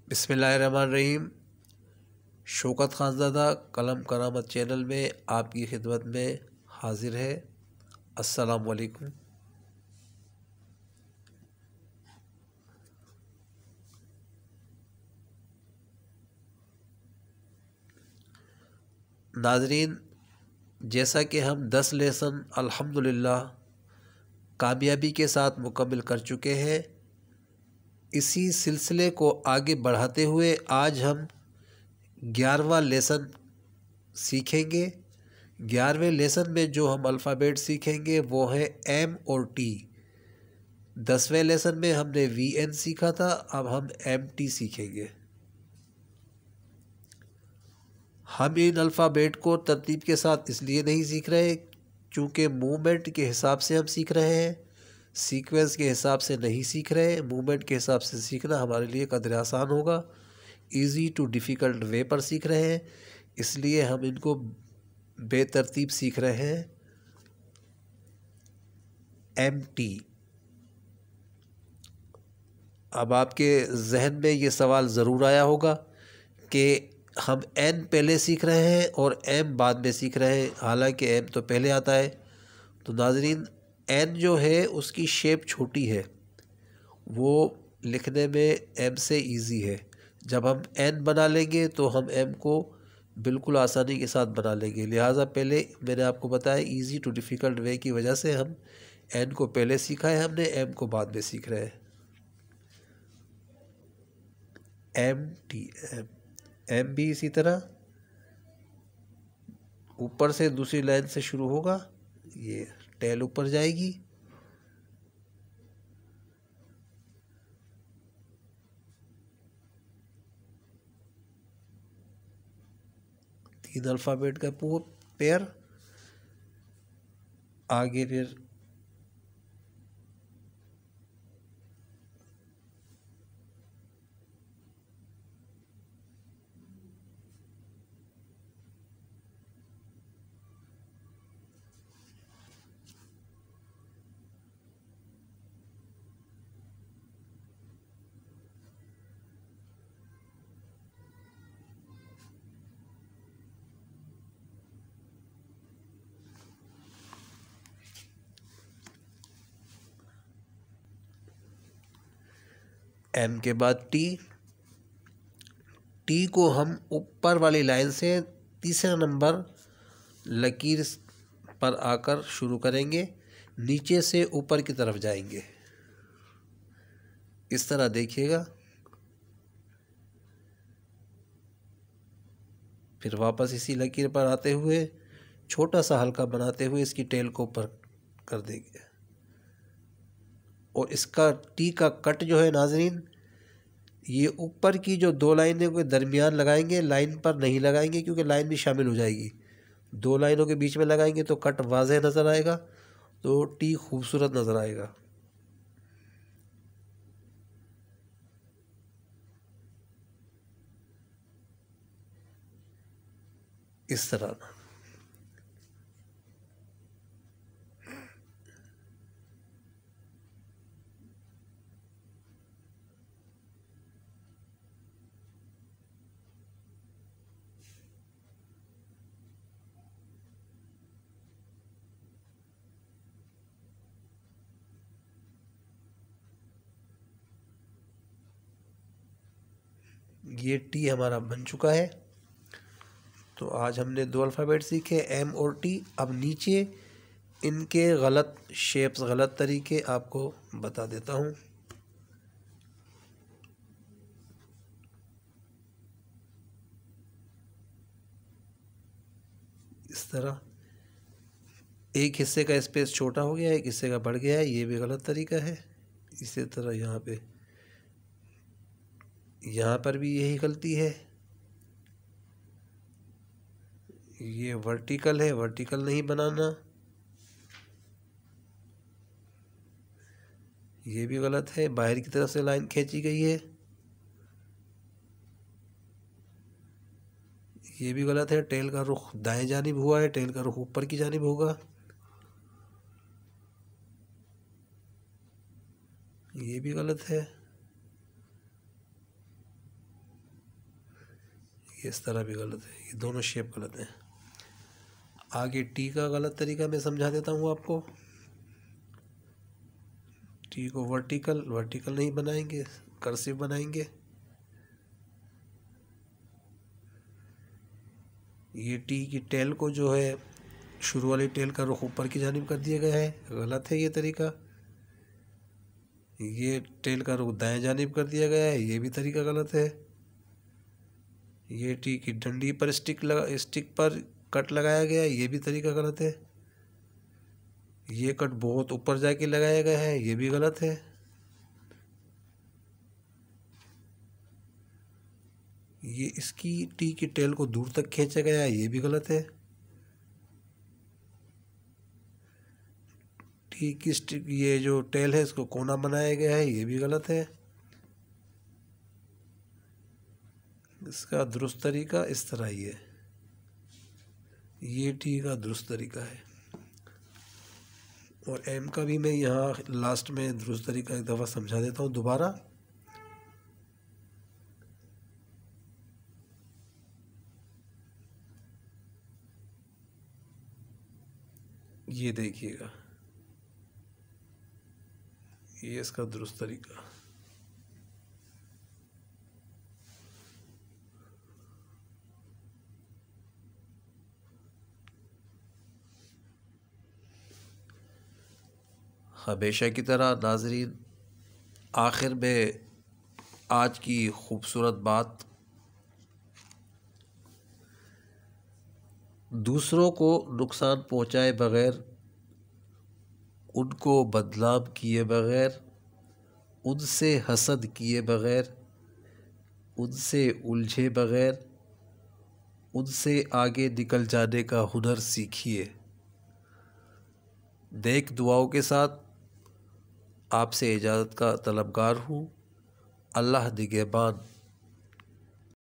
बिस्मिल्लाहिर्रहमानिर्रहीम। शौकत खानज़ादा कलम करामत चैनल में आपकी खिदमत में हाजिर है। अस्सलाम वालेकुम। नाज़रीन, जैसा कि हम 10 लेसन अल्हम्दुलिल्लाह कामयाबी के साथ मुकम्मल कर चुके हैं, इसी सिलसिले को आगे बढ़ाते हुए आज हम 11वां लेसन सीखेंगे। 11वें लेसन में जो हम अल्फ़ाबेट सीखेंगे वो है एम और टी। 10वें लेसन में हमने वी एन सीखा था, अब हम एम टी सीखेंगे। हम इन अल्फ़ाबेट को तरतीब के साथ इसलिए नहीं सीख रहे क्योंकि मूवमेंट के हिसाब से हम सीख रहे हैं, सीक्वेंस के हिसाब से नहीं सीख रहे। मूवमेंट के हिसाब से सीखना हमारे लिए कदर आसान होगा, इजी टू डिफ़िकल्ट वे पर सीख रहे हैं, इसलिए हम इनको बेतरतीब सीख रहे हैं। Empty. अब आपके जहन में ये सवाल ज़रूर आया होगा कि हम एन पहले सीख रहे हैं और एम बाद में सीख रहे हैं, हालांकि एम तो पहले आता है। तो नाज़रीन, एन जो है उसकी शेप छोटी है, वो लिखने में एम से इजी है। जब हम एन बना लेंगे तो हम एम को बिल्कुल आसानी के साथ बना लेंगे। लिहाजा पहले मैंने आपको बताया, इजी टू डिफ़िकल्ट वे की वजह से हम एन को पहले सीखा है हमने, एम को बाद में सीख रहे हैं। M T. एम एम भी इसी तरह ऊपर से दूसरी लाइन से शुरू होगा, ये टेल ऊपर जाएगी, तीन अल्फ़ाबेट का पेयर, आगे फिर एम के बाद टी। टी को हम ऊपर वाली लाइन से तीसरा नंबर लकीर पर आकर शुरू करेंगे, नीचे से ऊपर की तरफ जाएंगे, इस तरह देखिएगा। फिर वापस इसी लकीर पर आते हुए छोटा सा हल्का बनाते हुए इसकी टेल को ऊपर कर देंगे। और इसका टी का कट जो है नाजरीन, ये ऊपर की जो दो लाइनों के दरमियान लगाएंगे, लाइन पर नहीं लगाएंगे क्योंकि लाइन भी शामिल हो जाएगी। दो लाइनों के बीच में लगाएंगे तो कट वाज़ेह नज़र आएगा, तो टी खूबसूरत नज़र आएगा। इस तरह ये टी हमारा बन चुका है। तो आज हमने दो अल्फ़ाबेट सीखे, एम और टी। अब नीचे इनके गलत शेप्स, गलत तरीके आपको बता देता हूँ। इस तरह एक हिस्से का स्पेस छोटा हो गया है, एक हिस्से का बढ़ गया है, ये भी गलत तरीका है। इसी तरह यहाँ पर भी यही गलती है। ये वर्टिकल है, वर्टिकल नहीं बनाना, ये भी गलत है। बाहर की तरफ से लाइन खींची गई है, ये भी गलत है। टेल का रुख दाएं जानिब हुआ है, टेल का रुख ऊपर की जानिब होगा, ये भी गलत है। ये इस तरह भी गलत है, ये दोनों शेप गलत हैं। आगे टी का गलत तरीका मैं समझा देता हूँ आपको। टी को वर्टिकल नहीं बनाएंगे, कर्सिव बनाएंगे। ये टी की टेल को जो है, शुरू वाली टेल का रुख ऊपर की जानिब कर दिया गया है, गलत है ये तरीका। ये टेल का रुख दाएं जानिब कर दिया गया है, ये भी तरीका गलत है। ये टी की डंडी पर स्टिक पर कट लगाया गया है, ये भी तरीका गलत है। ये कट बहुत ऊपर जाके लगाया गया है, ये भी गलत है। ये इसकी टी की टेल को दूर तक खींचा गया है, ये भी गलत है। टी की स्टिक, ये जो टेल है इसको कोना बनाया गया है, ये भी गलत है। इसका दुरुस्त तरीका इस तरह ही है, ये टी का दुरुस्त तरीका है। और एम का भी मैं यहाँ लास्ट में दुरुस्त तरीका एक दफ़ा समझा देता हूँ दोबारा। ये देखिएगा, ये इसका दुरुस्त तरीका। हमेशा की तरह नाज़रीन, आखिर में आज की खूबसूरत बात, दूसरों को नुकसान पहुंचाए बग़ैर, उनको बदनाम किए बग़ैर, उनसे हसद किए बग़ैर, उनसे उलझे बग़ैर, उनसे आगे निकल जाने का हुनर सीखिए। नेक दुआओं के साथ आपसे इजाज़त का तलबगार हूँ। अल्लाह निगहबान।